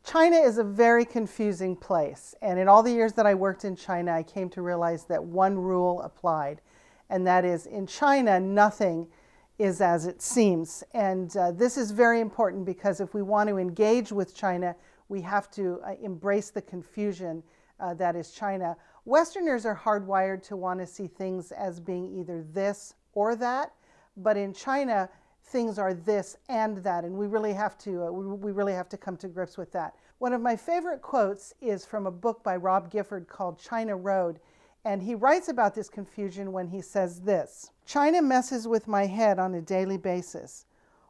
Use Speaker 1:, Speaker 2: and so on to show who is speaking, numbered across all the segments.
Speaker 1: China is a very confusing place, and in all the years that I worked in China, I came to realize that one rule applied, and that is, in China, nothing is as it seems. And this is very important because if we want to engage with China, we have to embrace the confusion that is China. Westerners are hardwired to want to see things as being either this or that, but in China, things are this and that, and we really have to come to grips with that. One of my favorite quotes is from a book by Rob Gifford called China Road, and he writes about this confusion when he says this: China messes with my head on a daily basis.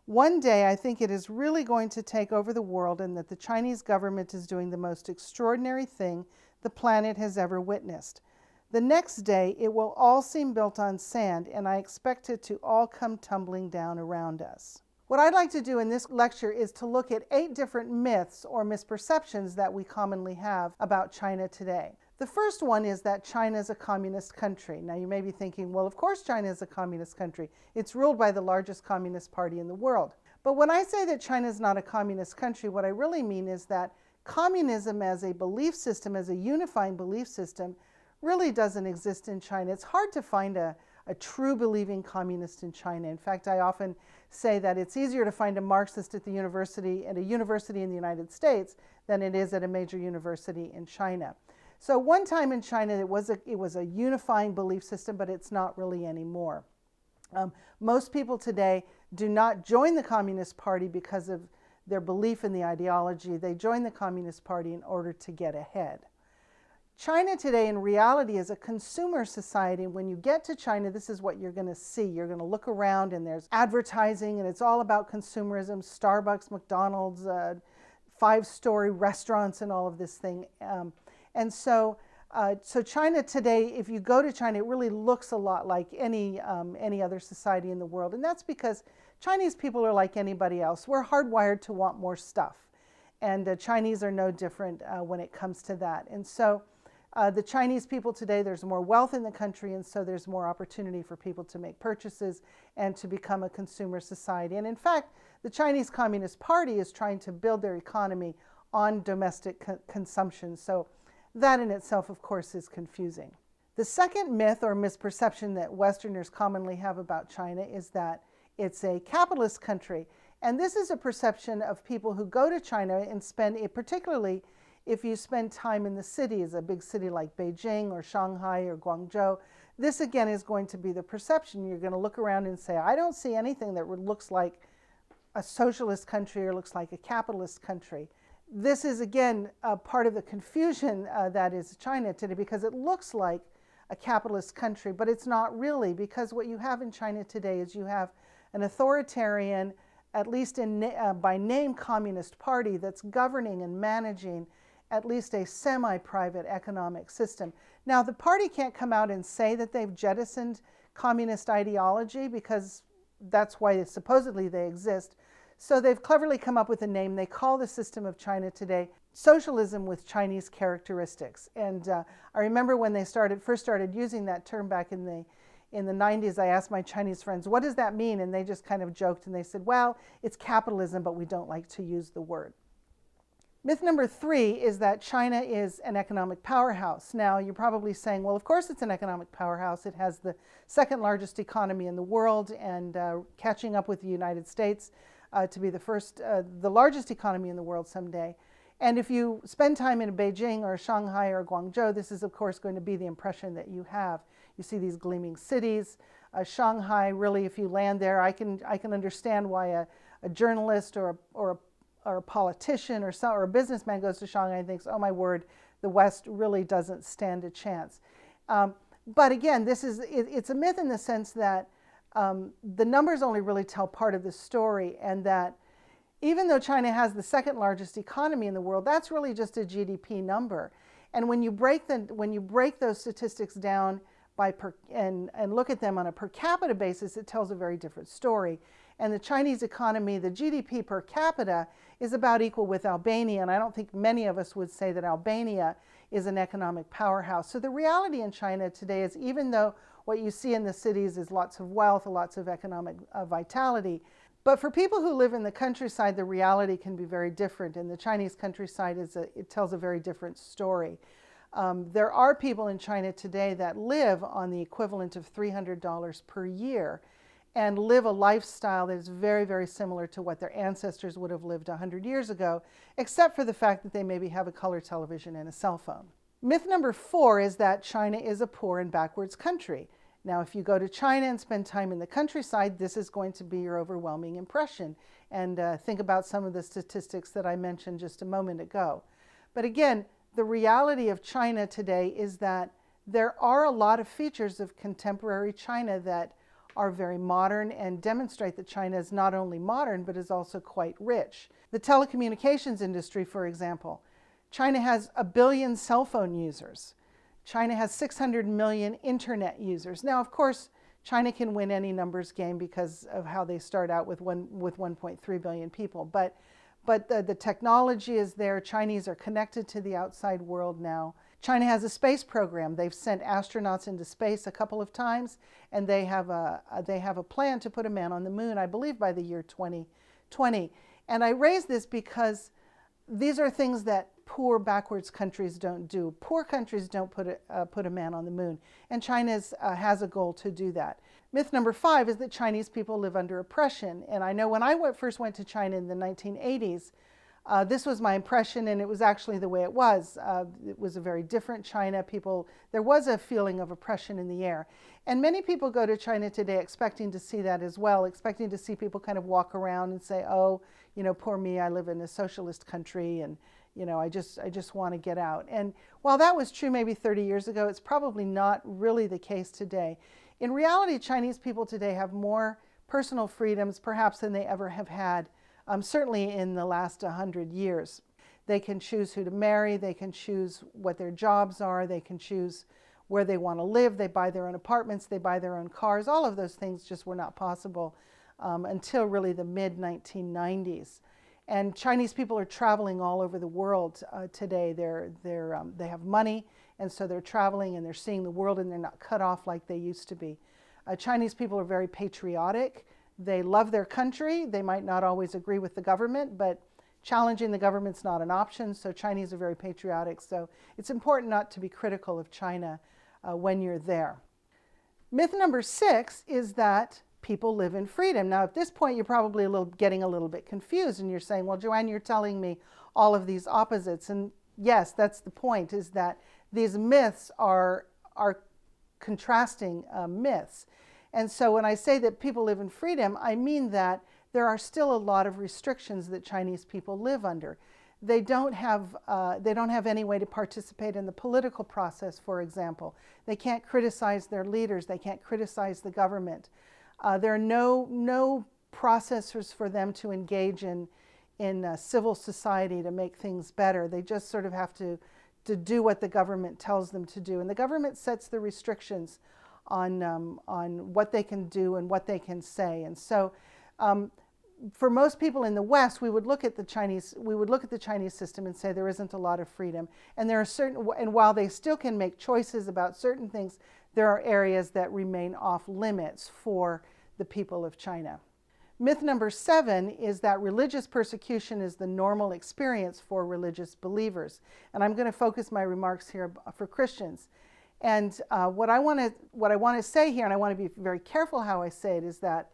Speaker 1: One day I think it is really going to take over the world and that the Chinese government is doing the most extraordinary thing the planet has ever witnessed. The next day, it will all seem built on sand, and I expect it to all come tumbling down around us. What I'd like to do in this lecture is to look at 8 different myths or misperceptions that we commonly have about China today. The first one is that China is a communist country. Now, you may be thinking, well, of course China is a communist country. It's ruled by the largest communist party in the world. But when I say that China is not a communist country, what I really mean is that communism as a belief system, as a unifying belief system, really doesn't exist in China. It's hard to find a true believing communist in China. In fact, I often say that it's easier to find a Marxist at a university in the United States than it is at a major university in China. So one time in China, it was a unifying belief system, but it's not really anymore. Most people today do not join the Communist Party because of their belief in the ideology. They join the Communist Party in order to get ahead. China today in reality is a consumer society. When you get to China, this is what you're going to see. You're going to look around and there's advertising and it's all about consumerism, Starbucks, McDonald's, 5-story restaurants and all of this thing. So China today, if you go to China, it really looks a lot like any other society in the world. And that's because Chinese people are like anybody else. We're hardwired to want more stuff. And Chinese are no different when it comes to that. And so the Chinese people today, there's more wealth in the country, and so there's more opportunity for people to make purchases and to become a consumer society. And in fact, the Chinese Communist Party is trying to build their economy on domestic consumption. So that in itself, of course, is confusing. The second myth or misperception that Westerners commonly have about China is that it's a capitalist country. And this is a perception of people who go to China and spend, particularly if you spend time in the cities, a big city like Beijing or Shanghai or Guangzhou, this again is going to be the perception. You're going to look around and say, I don't see anything that looks like a socialist country or looks like a capitalist country. This is again part of the confusion that is China today, because it looks like a capitalist country, but it's not really, because what you have in China today is you have an authoritarian, at least by name, communist party that's governing and managing at least a semi-private economic system. Now, the party can't come out and say that they've jettisoned communist ideology, because that's why supposedly they exist. So they've cleverly come up with a name. They call the system of China today Socialism with Chinese characteristics. And I remember when they first started using that term back in the 90s, I asked my Chinese friends, what does that mean? And they just kind of joked and they said, well, it's capitalism, but we don't like to use the word. Myth number 3 is that China is an economic powerhouse. Now, you're probably saying, well, of course it's an economic powerhouse. It has the second largest economy in the world and catching up with the United States to be the largest economy in the world someday. And if you spend time in Beijing or Shanghai or Guangzhou, this is, of course, going to be the impression that you have. You see these gleaming cities. Shanghai, really, if you land there, I can understand why a journalist or a politician or a businessman goes to Shanghai and thinks, oh my word, the West really doesn't stand a chance. But again, it's a myth in the sense that the numbers only really tell part of the story, and that even though China has the second largest economy in the world, that's really just a GDP number. And when you break those statistics down and look at them on a per capita basis, it tells a very different story. And the Chinese economy, the GDP per capita, is about equal with Albania, and I don't think many of us would say that Albania is an economic powerhouse. So the reality in China today is, even though what you see in the cities is lots of wealth, lots of economic vitality, But for people who live in the countryside, the reality can be very different. And the Chinese countryside it tells a very different story. There are people in China today that live on the equivalent of $300 per year and live a lifestyle that is very, very similar to what their ancestors would have lived 100 years ago, except for the fact that they maybe have a color television and a cell phone. Myth number 4 is that China is a poor and backwards country. Now, if you go to China and spend time in the countryside, this is going to be your overwhelming impression. And think about some of the statistics that I mentioned just a moment ago. But again, the reality of China today is that there are a lot of features of contemporary China that are very modern and demonstrate that China is not only modern, but is also quite rich. The telecommunications industry, for example. China has 1 billion cell phone users. China has 600 million internet users. Now, of course, China can win any numbers game because of how they start out with 1.3 billion people. But the technology is there. Chinese are connected to the outside world now. China has a space program. They've sent astronauts into space a couple of times, and they have a plan to put a man on the moon, I believe, by the year 2020. And I raise this because these are things that poor, backwards countries don't do. Poor countries don't put a man on the moon, and China has a goal to do that. Myth number 5 is that Chinese people live under oppression. And I know when I first went to China in the 1980s, this was my impression, and it was actually the way it was. It was a very different China. There was a feeling of oppression in the air. And many people go to China today expecting to see that as well, expecting to see people kind of walk around and say, oh, poor me, I live in a socialist country, and I just want to get out. And while that was true maybe 30 years ago, it's probably not really the case today. In reality, Chinese people today have more personal freedoms perhaps than they ever have had, certainly in the last 100 years. They can choose who to marry, they can choose what their jobs are, they can choose where they want to live, they buy their own apartments, they buy their own cars. All of those things just were not possible until really the mid-1990s. And Chinese people are traveling all over the world today. They have money, and so they're traveling and they're seeing the world, and they're not cut off like they used to be. Chinese people are very patriotic. They love their country. They might not always agree with the government, but challenging the government's not an option. So Chinese are very patriotic. So it's important not to be critical of China when you're there. Myth number 6 is that people live in freedom. Now, at this point, you're probably getting a little bit confused, and you're saying, well, Joann, you're telling me all of these opposites. And yes, that's the point, is that these myths are contrasting myths. And so when I say that people live in freedom, I mean that there are still a lot of restrictions that Chinese people live under. They don't have any way to participate in the political process, for example. They can't criticize their leaders. They can't criticize the government. There are no processes for them to engage in civil society to make things better. They just sort of have to do what the government tells them to do. And the government sets the restrictions on what they can do and what they can say. And so for most people in the West, we would look at the Chinese system and say there isn't a lot of freedom. And and while they still can make choices about certain things, there are areas that remain off limits for the people of China. Myth number 7 is that religious persecution is the normal experience for religious believers. And I'm going to focus my remarks here for Christians. And what I want to say here, and I want to be very careful how I say it, is that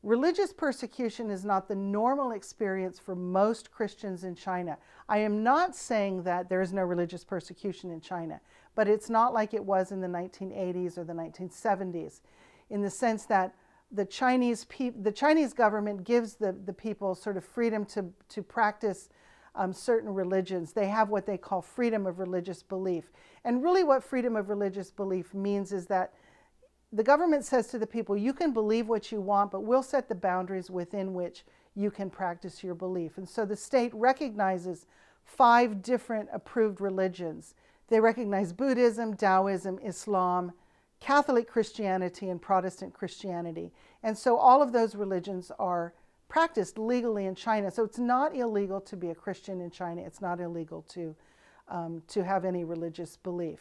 Speaker 1: religious persecution is not the normal experience for most Christians in China. I am not saying that there is no religious persecution in China, but it's not like it was in the 1980s or the 1970s, in the sense that the Chinese government gives the people sort of freedom to practice certain religions. They have what they call freedom of religious belief. And really what freedom of religious belief means is that the government says to the people, you can believe what you want, but we'll set the boundaries within which you can practice your belief. And so the state recognizes 5 different approved religions. They recognize Buddhism, Taoism, Islam, Catholic Christianity, and Protestant Christianity. And so all of those religions are practiced legally in China. So it's not illegal to be a Christian in China. It's not illegal to have any religious belief.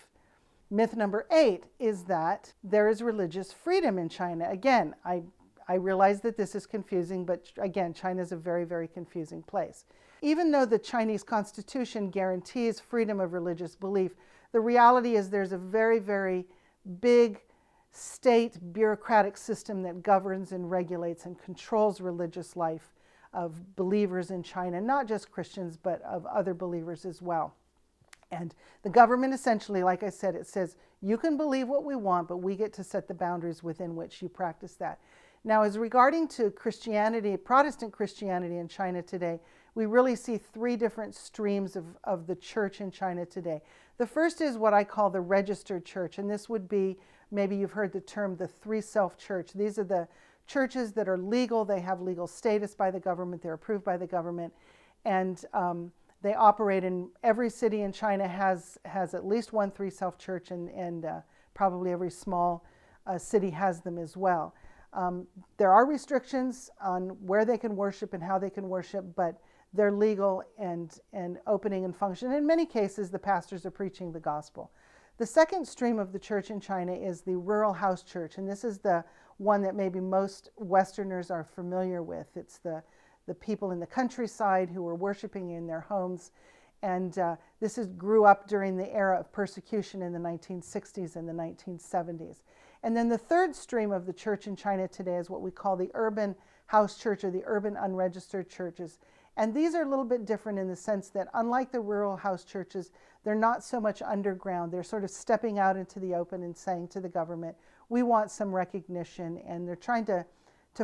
Speaker 1: Myth number 8 is that there is religious freedom in China. Again, I I realize that this is confusing, but again, China is a very, very confusing place. Even though the Chinese Constitution guarantees freedom of religious belief, the reality is there's a very, very big state bureaucratic system that governs and regulates and controls religious life of believers in China, not just Christians, but of other believers as well. And the government essentially, like I said, it says, you can believe what we want, but we get to set the boundaries within which you practice that. Now, as regarding to Christianity, Protestant Christianity in China today, we really see three different streams of the church in China today. The first is what I call the registered church, and this would be, maybe you've heard the term, the three-self church. These are the churches that are legal, they have legal status by the government, they're approved by the government, and they operate in every city in China has at least one three-self church, and probably every small city has them as well. There are restrictions on where they can worship and how they can worship, but they're legal and opening and function. In many cases, the pastors are preaching the gospel. The second stream of the church in China is the rural house church, and this is the one that maybe most Westerners are familiar with. It's the people in the countryside who were worshiping in their homes. And this grew up during the era of persecution in the 1960s and the 1970s. And then the third stream of the church in China today is what we call the urban house church, or the urban unregistered churches. And these are a little bit different in the sense that, unlike the rural house churches, they're not so much underground. They're sort of stepping out into the open and saying to the government, we want some recognition, and they're trying to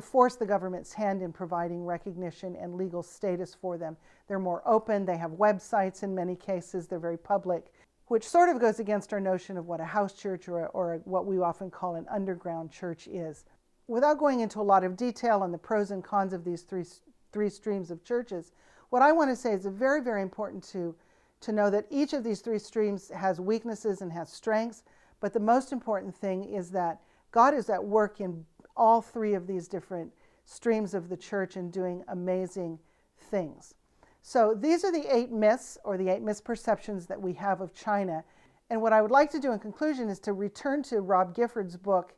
Speaker 1: force the government's hand in providing recognition and legal status for them. They're more open, they have websites in many cases, they're very public, which sort of goes against our notion of what a house church or what we often call an underground church is. Without going into a lot of detail on the pros and cons of these three streams of churches, what I want to say is it's very, very important to know that each of these three streams has weaknesses and has strengths, but the most important thing is that God is at work in all three of these different streams of the church and doing amazing things. So these are the 8 myths, or the 8 misperceptions that we have of China. And what I would like to do in conclusion is to return to Rob Gifford's book,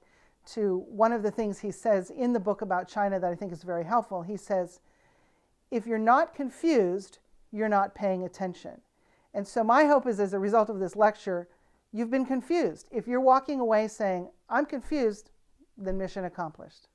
Speaker 1: to one of the things he says in the book about China that I think is very helpful. He says, if you're not confused, you're not paying attention. And so my hope is, as a result of this lecture, you've been confused. If you're walking away saying, I'm confused, then mission accomplished.